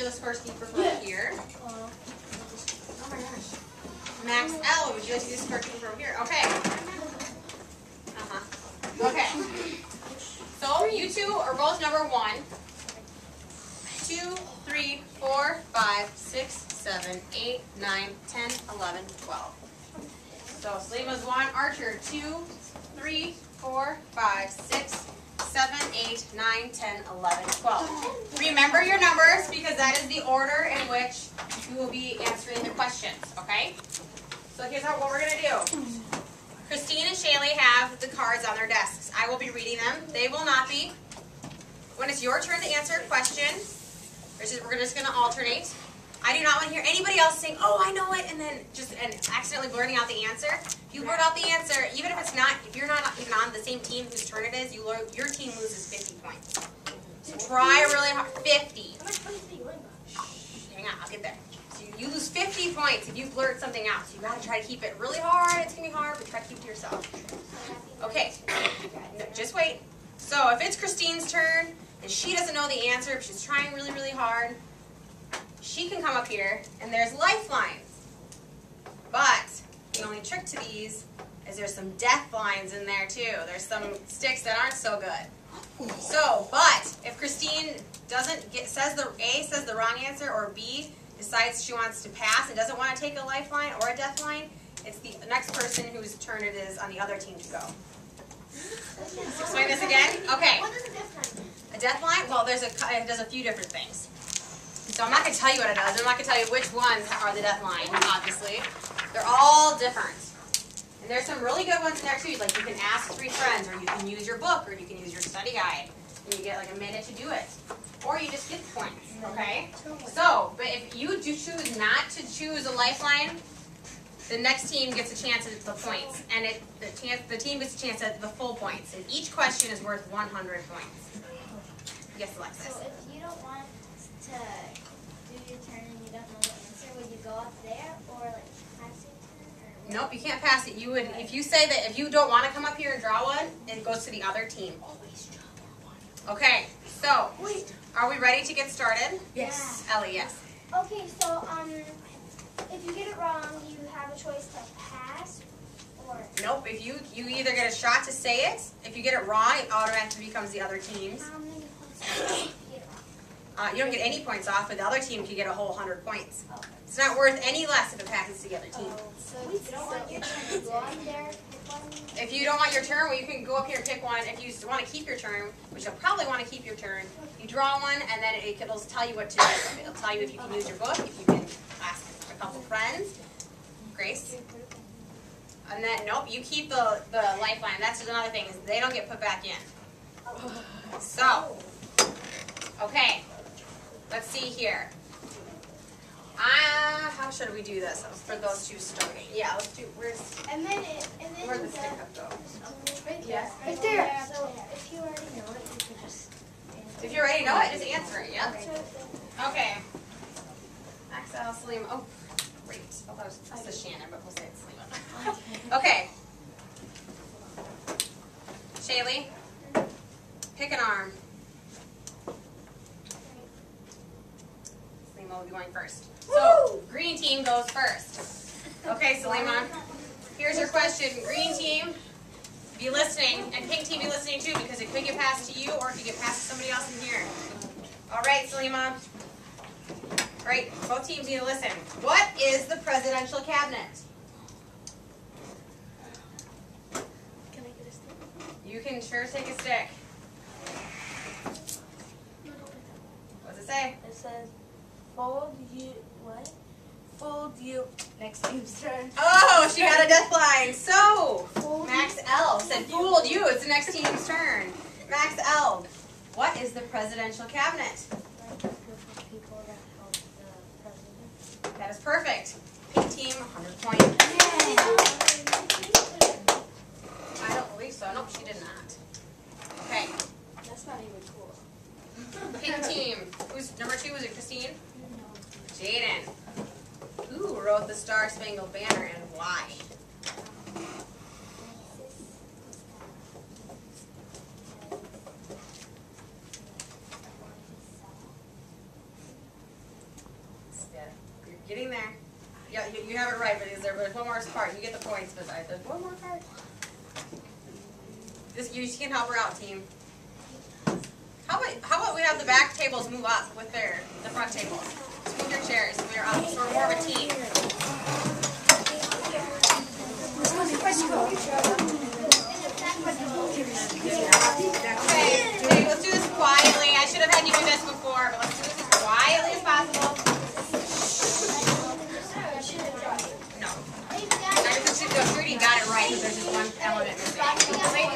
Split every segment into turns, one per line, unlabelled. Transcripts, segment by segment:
you the scorekeeper from here? Oh my gosh. Max L, would you like to do the scorekeeper from here? Okay. Okay. So you two are both number 1, 2, 3, 4, 5, 6, 7, 8, 9, 10, 11, 12. So Salima's 1, Archer 2, 3, 4, 5, 6, 7, 8, 9, 10, 11, 12. Remember your numbers because that is the order in which you will be answering the questions, okay? So here's what we're going to do. Christine and Shaylee have the cards on their desks. I will be reading them. They will not be. When it's your turn to answer a question, we're just going to alternate. I do not want to hear anybody else saying, oh, I know it, and then and accidentally blurting out the answer. If you blurt out the answer, even if you're not even on the same team whose turn it is, your team loses 50 points. So try really hard. 50. Hang on, I'll get there. So you lose 50 points if you blurt something out. So you got to try to keep it really hard. It's going to be hard, but try to keep it to yourself. Okay, no, just wait. So if it's Christine's turn, and she doesn't know the answer, but she's trying really, really hard, she can come up here, and there's lifelines. But the only trick to these is there's some death lines in there too. There's some sticks that aren't so good. So, but if Christine says the wrong answer, or B decides she wants to pass and doesn't want to take a lifeline or a death line, it's the next person whose turn it is on the other team to go. Explain this again? Okay.
What is a death line?
A death line? Well, it does a few different things. So I'm not going to tell you what it does. I'm not going to tell you which ones are the death line, obviously. They're all different. And there's some really good ones in there too. Like you can ask 3 friends, or you can use your book, or you can use your study guide. And you get like a minute to do it. Or you just get the points, okay? So, but if you do choose not to choose a lifeline, the next team gets a chance at the points. And the team gets a chance at the full points. And each question is worth 100 points. Yes, Alexis.
So if you don't want to do your turn and you don't know the answer, would you go up there or like pass your turn?
Nope, you can't pass it. You would, if you say that if you don't want to come up here and draw one, it goes to the other team. Okay, so are we ready to get started?
Yes.
Ellie, yes.
Okay, so if you get it wrong, you have a choice to pass or.
Nope. If you either get a shot to say it. If you get it wrong, it automatically becomes the other team's.
How many points do you get wrong?
You don't get any points off, but the other team can get a whole 100 points.
Okay.
It's not worth any less if it passes to the other team.
So if you don't want your turn to go on there, pick one.
If you don't want your turn, well, you can go up here and pick one. If you want to keep your turn, which you'll probably want to keep your turn, you draw one, and then it'll tell you what to do. It'll tell you if you can use your book, if you can ask a couple friends. Grace? And then, nope, you keep the lifeline. That's just another thing, is they don't get put back in. So, okay, let's see here. How should we do this for those two starting? Yeah, let's do, where'd the stick up go?
Right there.
Yes.
Right there. So if you already know it, you can just.
If you already know it, just answer it, yeah? Okay. Max L, Salima. Oh, great. I thought it was Shannon, but we'll say it's Salima. Okay. Shaylee, pick an arm. Salima will be going first. So, green team goes first. Okay, Salima, here's your question. Green team, be listening, and pink team be listening too, because it could get passed to you or it could get passed to somebody else in here. All right, Salima. Right, both teams need to listen. What is the presidential cabinet?
Can I get a stick?
You can sure take a stick. What's it say?
It says, fold you, next team's turn.
Oh, she got a death line. So, Max L said, fooled you. It's the next team's turn. Max L, what is the presidential cabinet?
People that help the president.
That is perfect. Pink team, 100 points. I don't believe so. Nope, she did not. Okay.
That's not even cool.
Pink team. Who's number 2? Was it Christine? Jaden. Who wrote the Star Spangled Banner and why? Yeah, you're getting there. Yeah, you have it right, but there's one more part. You get the points, but there's one more part. You can help her out, team. How about we have the back tables move up with the front tables? Move your chairs so we're up, so we're more of a team. Okay, let's do this quietly. I should have had you do this before, but let's do this as quietly as possible. No. Trudy got it right, but there's just one element missing.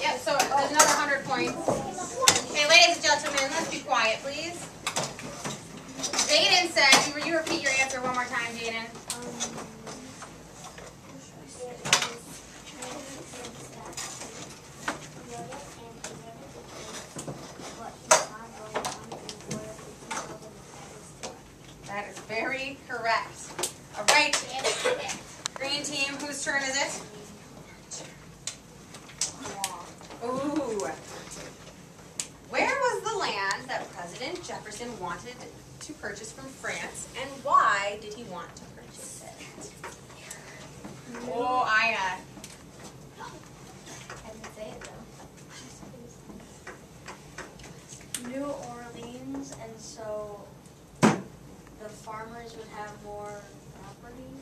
Yep, so there's another 100 points. Okay, ladies and gentlemen, let's be quiet, please. Jaden said, you repeat your answer one more time, Jaden. That is very correct. All right. Green team, whose turn is it? Ooh. Where was the land that President Jefferson wanted to purchase from France, and why did he want to purchase it? Oh, I
didn't say it though.
New Orleans, and so the farmers would have more property.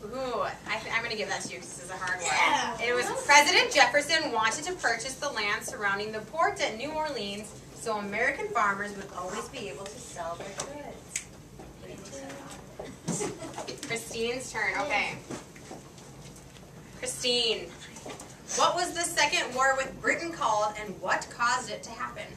Ooh, I'm going to give that to you because this is a hard one. It was President Jefferson wanted to purchase the land surrounding the port at New Orleans so American farmers would always be able to sell their goods. Christine's turn. Okay. Christine, what was the second war with Britain called and what caused it to happen?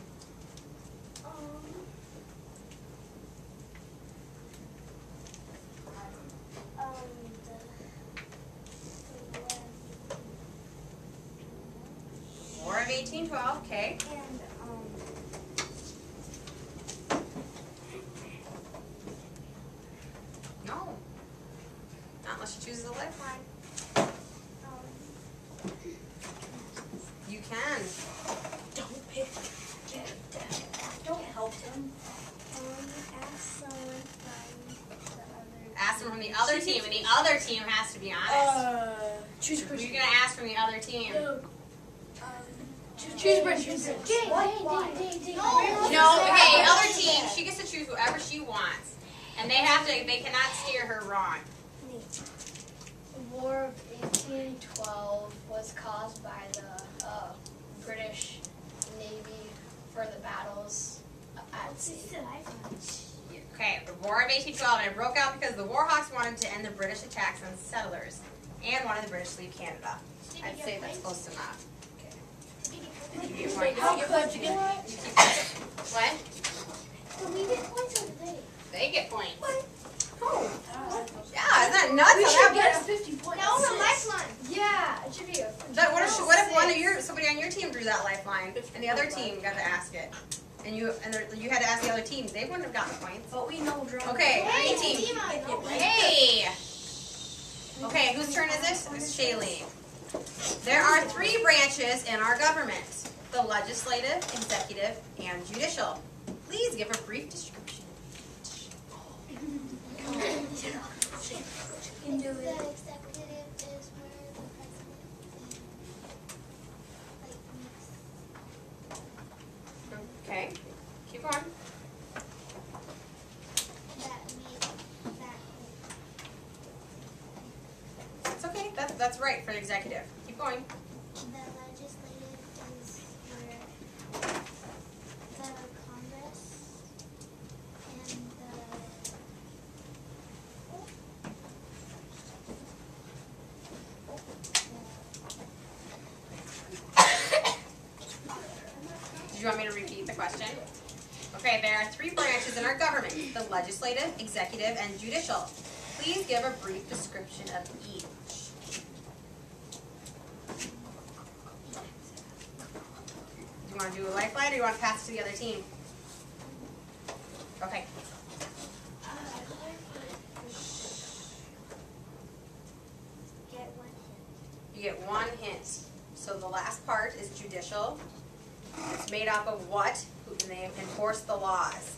War of 1812, okay.
And
No. Not unless you choose the lifeline. You can.
Don't pick. Don't help them.
ask
Ask
someone from the other.
them from the other team, and the other team has to be honest.
Choose a
You're
person.
going to ask from the other team.
Choose a person.
No, okay, other team, she gets to choose whoever she wants. And they cannot steer her wrong.
War of 1812 was caused by the British Navy for the battles at sea.
Okay, the War of 1812, and it broke out because the Warhawks wanted to end the British attacks on settlers and wanted the British to leave Canada. I'd say that's close enough. You get points.
How could you get?
What?
But we get points over there.
They get points.
Oh.
Yeah, isn't that nuts?
We
How
should
that
get a
works?
50 points.
No, the lifeline.
Yeah, it should be a.
What if one of somebody on your team drew that lifeline, and the other team got to ask it, and you had to ask the other team? They wouldn't have gotten points.
But we know drama.
Okay,
Hey,
green team.
team, I know.
Hey. Okay, whose turn is this? It's Shailene. There are 3 branches in our government: the legislative, executive, and judicial. Please give a brief description.
Can do it. The executive is where the president is
Okay, keep going. It's okay. That's right for the executive. Keep going.
The legislative is where the Congress and
Did you want me to repeat the question? Okay, there are 3 branches in our government: the legislative, executive, and judicial. Please give a brief description of each. Do you want to do a lifeline, or do you want to pass it to the other team? Okay.
get 1 hint.
You get 1 hint. So the last part is judicial. It's made up of what? Who can they enforce the laws?